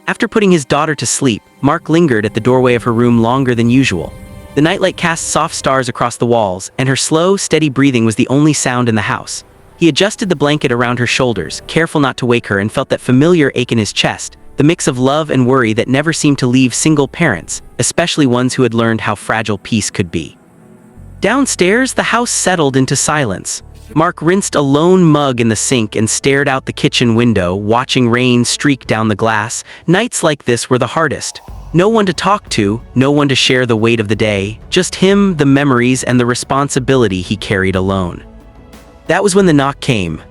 After putting his daughter to sleep, Mark lingered at the doorway of her room longer than usual. The nightlight cast soft stars across the walls, and her slow, steady breathing was the only sound in the house. He adjusted the blanket around her shoulders, careful not to wake her, and felt that familiar ache in his chest, the mix of love and worry that never seemed to leave single parents, especially ones who had learned how fragile peace could be. Downstairs, the house settled into silence. Mark rinsed a lone mug in the sink and stared out the kitchen window, watching rain streak down the glass. Nights like this were the hardest. No one to talk to, no one to share the weight of the day, just him, the memories, and the responsibility he carried alone. That was when the knock came.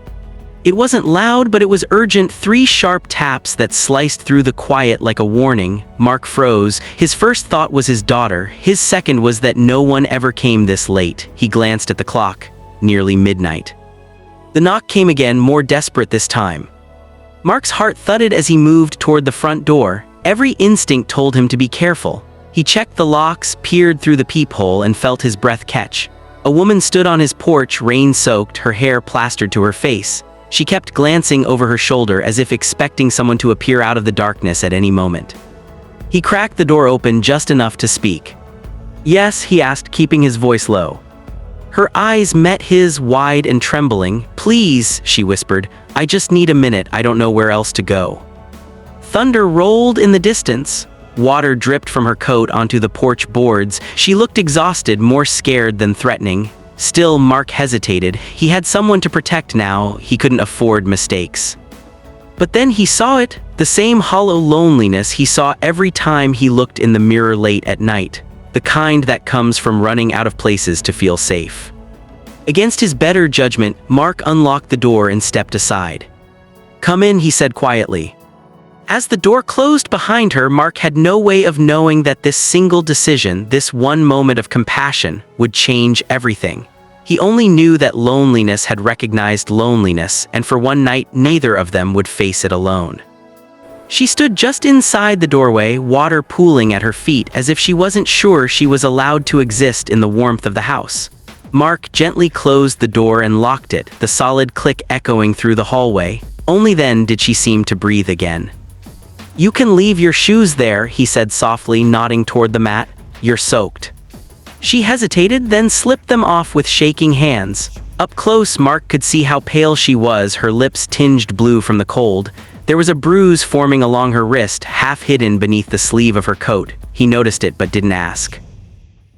It wasn't loud, but it was urgent, 3 sharp taps that sliced through the quiet like a warning. Mark froze. His first thought was his daughter. His second was that no one ever came this late. He glanced at the clock. Nearly midnight. The knock came again, more desperate this time. Mark's heart thudded as he moved toward the front door. Every instinct told him to be careful. He checked the locks, peered through the peephole, and felt his breath catch. A woman stood on his porch, rain-soaked, her hair plastered to her face. She kept glancing over her shoulder as if expecting someone to appear out of the darkness at any moment. He cracked the door open just enough to speak. "Yes," he asked, keeping his voice low. Her eyes met his, wide and trembling. "Please," she whispered, "I just need a minute, I don't know where else to go." Thunder rolled in the distance. Water dripped from her coat onto the porch boards. She looked exhausted, more scared than threatening. Still, Mark hesitated. He had someone to protect now. He couldn't afford mistakes. But then he saw it, the same hollow loneliness he saw every time he looked in the mirror late at night. The kind that comes from running out of places to feel safe. Against his better judgment, Mark unlocked the door and stepped aside. "Come in," he said quietly. As the door closed behind her, Mark had no way of knowing that this single decision, this one moment of compassion, would change everything. He only knew that loneliness had recognized loneliness, and for one night, neither of them would face it alone. She stood just inside the doorway, water pooling at her feet, as if she wasn't sure she was allowed to exist in the warmth of the house. Mark gently closed the door and locked it, the solid click echoing through the hallway. Only then did she seem to breathe again. "You can leave your shoes there," he said softly, nodding toward the mat. "You're soaked." She hesitated, then slipped them off with shaking hands. Up close, Mark could see how pale she was, her lips tinged blue from the cold. There was a bruise forming along her wrist, half hidden beneath the sleeve of her coat. He noticed it but didn't ask.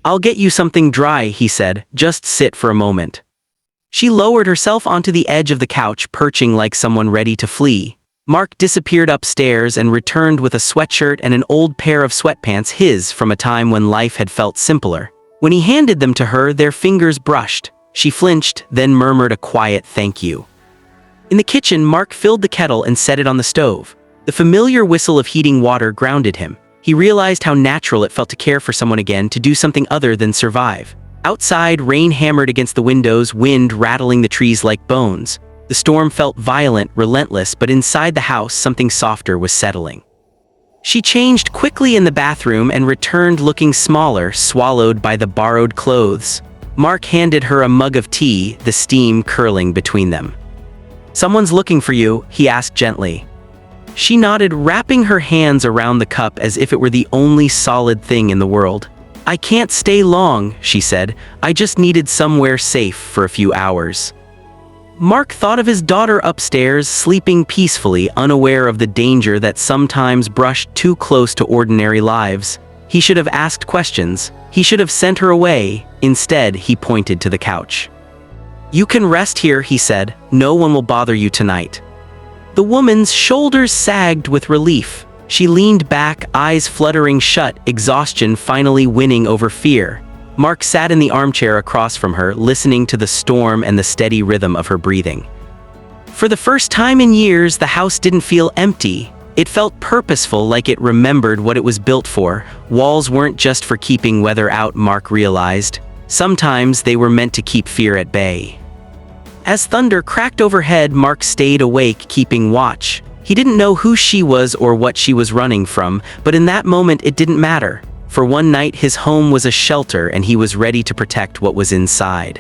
"I'll get you something dry," he said. "Just sit for a moment." She lowered herself onto the edge of the couch, perching like someone ready to flee. Mark disappeared upstairs and returned with a sweatshirt and an old pair of sweatpants, his from a time when life had felt simpler. When he handed them to her, their fingers brushed. She flinched, then murmured a quiet thank you. In the kitchen, Mark filled the kettle and set it on the stove. The familiar whistle of heating water grounded him. He realized how natural it felt to care for someone again, to do something other than survive. Outside, rain hammered against the windows, wind rattling the trees like bones. The storm felt violent, relentless, but inside the house, something softer was settling. She changed quickly in the bathroom and returned looking smaller, swallowed by the borrowed clothes. Mark handed her a mug of tea, the steam curling between them. "Someone's looking for you," he asked gently. She nodded, wrapping her hands around the cup as if it were the only solid thing in the world. "I can't stay long," she said. "I just needed somewhere safe for a few hours." Mark thought of his daughter upstairs, sleeping peacefully, unaware of the danger that sometimes brushed too close to ordinary lives. He should have asked questions. He should have sent her away. Instead, he pointed to the couch. "You can rest here," he said. "No one will bother you tonight." The woman's shoulders sagged with relief. She leaned back, eyes fluttering shut, exhaustion finally winning over fear. Mark sat in the armchair across from her, listening to the storm and the steady rhythm of her breathing. For the first time in years, the house didn't feel empty. It felt purposeful, like it remembered what it was built for. Walls weren't just for keeping weather out, Mark realized. Sometimes they were meant to keep fear at bay. As thunder cracked overhead, Mark stayed awake, keeping watch. He didn't know who she was or what she was running from, but in that moment it didn't matter. For one night, his home was a shelter and he was ready to protect what was inside.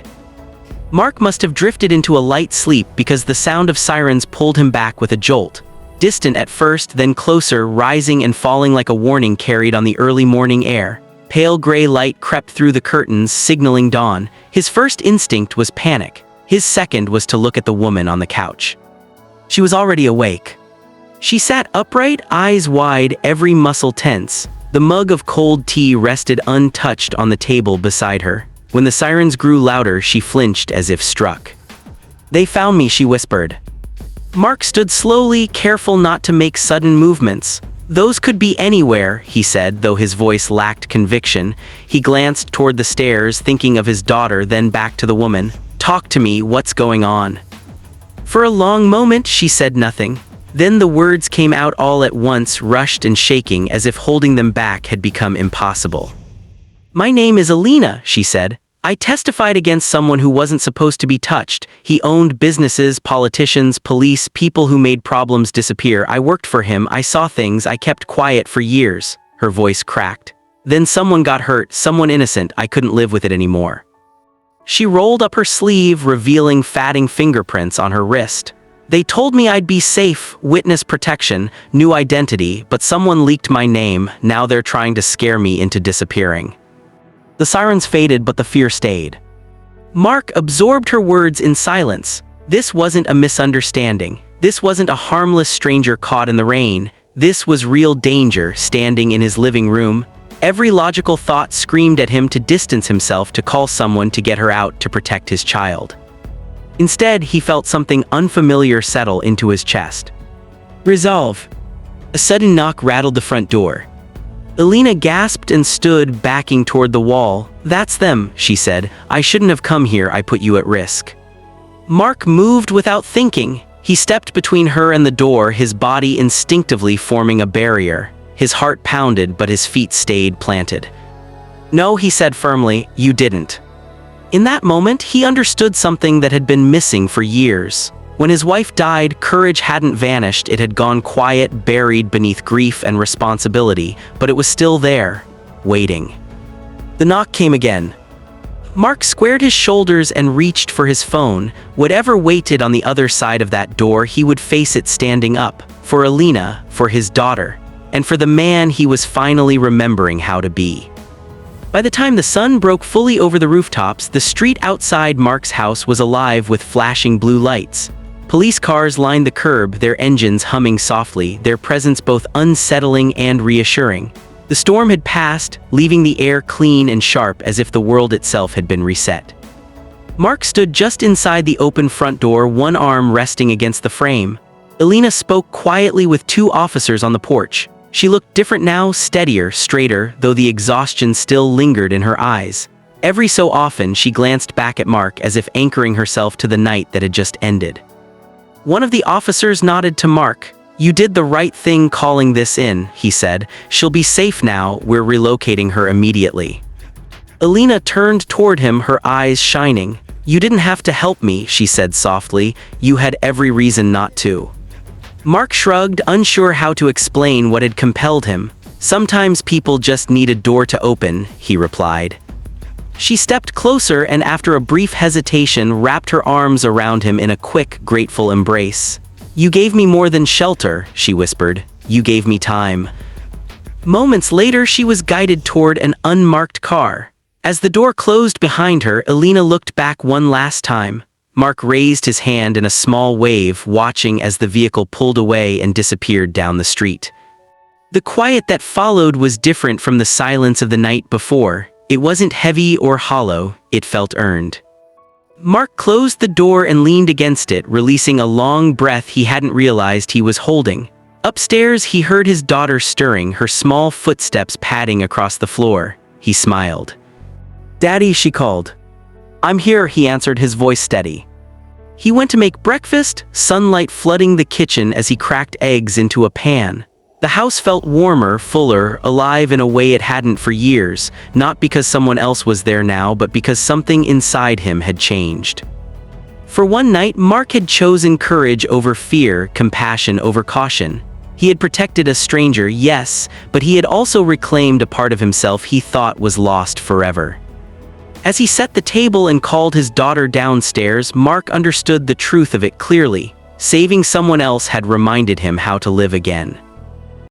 Mark must have drifted into a light sleep because the sound of sirens pulled him back with a jolt. distant at first, then closer, rising and falling like a warning carried on the early morning air. Pale gray light crept through the curtains, signaling dawn. His first instinct was panic. His second was to look at the woman on the couch. She was already awake. She sat upright, eyes wide, every muscle tense. The mug of cold tea rested untouched on the table beside her. When the sirens grew louder, she flinched as if struck. "They found me," she whispered. Mark stood slowly, careful not to make sudden movements. "Those could be anywhere," he said, though his voice lacked conviction. He glanced toward the stairs, thinking of his daughter, then back to the woman. "Talk to me, what's going on?" For a long moment, she said nothing. Then the words came out all at once, rushed and shaking, as if holding them back had become impossible. "My name is Alina," she said. "I testified against someone who wasn't supposed to be touched. He owned businesses, politicians, police, people who made problems disappear. I worked for him, I saw things, I kept quiet for years." Her voice cracked. "Then someone got hurt, someone innocent. I couldn't live with it anymore." She rolled up her sleeve, revealing fatting fingerprints on her wrist. "They told me I'd be safe, witness protection, new identity, but someone leaked my name. Now they're trying to scare me into disappearing." The sirens faded, but the fear stayed. Mark absorbed her words in silence. This wasn't a misunderstanding. This wasn't a harmless stranger caught in the rain. This was real danger standing in his living room. Every logical thought screamed at him to distance himself, to call someone to get her out, to protect his child. Instead, he felt something unfamiliar settle into his chest. "Resolve." A sudden knock rattled the front door. Alina gasped and stood, backing toward the wall. "That's them," she said. "I shouldn't have come here, I put you at risk." Mark moved without thinking. He stepped between her and the door, his body instinctively forming a barrier. His heart pounded, but his feet stayed planted. "No," he said firmly, "you didn't." In that moment, he understood something that had been missing for years. When his wife died, courage hadn't vanished. It had gone quiet, buried beneath grief and responsibility, but it was still there, waiting. The knock came again. Mark squared his shoulders and reached for his phone. Whatever waited on the other side of that door, he would face it standing up. For Alina, for his daughter, and for the man he was finally remembering how to be. By the time the sun broke fully over the rooftops, the street outside Mark's house was alive with flashing blue lights. Police cars lined the curb, their engines humming softly, their presence both unsettling and reassuring. The storm had passed, leaving the air clean and sharp, as if the world itself had been reset. Mark stood just inside the open front door, one arm resting against the frame. Alina spoke quietly with two officers on the porch. She looked different now, steadier, straighter, though the exhaustion still lingered in her eyes. Every so often, she glanced back at Mark, as if anchoring herself to the night that had just ended. One of the officers nodded to Mark. "You did the right thing calling this in," he said. "She'll be safe now, we're relocating her immediately." Alina turned toward him, her eyes shining. "You didn't have to help me," she said softly. "You had every reason not to." Mark shrugged, unsure how to explain what had compelled him. "Sometimes people just need a door to open," he replied. She stepped closer and, after a brief hesitation, wrapped her arms around him in a quick, grateful embrace. "You gave me more than shelter," she whispered. "You gave me time." Moments later, she was guided toward an unmarked car. As the door closed behind her, Alina looked back one last time. Mark raised his hand in a small wave, watching as the vehicle pulled away and disappeared down the street. The quiet that followed was different from the silence of the night before. It wasn't heavy or hollow, it felt earned. Mark closed the door and leaned against it, releasing a long breath he hadn't realized he was holding. Upstairs, he heard his daughter stirring, her small footsteps padding across the floor. He smiled. "Daddy," she called. "I'm here," he answered, his voice steady. He went to make breakfast, sunlight flooding the kitchen as he cracked eggs into a pan. The house felt warmer, fuller, alive in a way it hadn't for years, not because someone else was there now, but because something inside him had changed. For one night, Mark had chosen courage over fear, compassion over caution. He had protected a stranger, yes, but he had also reclaimed a part of himself he thought was lost forever. As he set the table and called his daughter downstairs, Mark understood the truth of it clearly. Saving someone else had reminded him how to live again.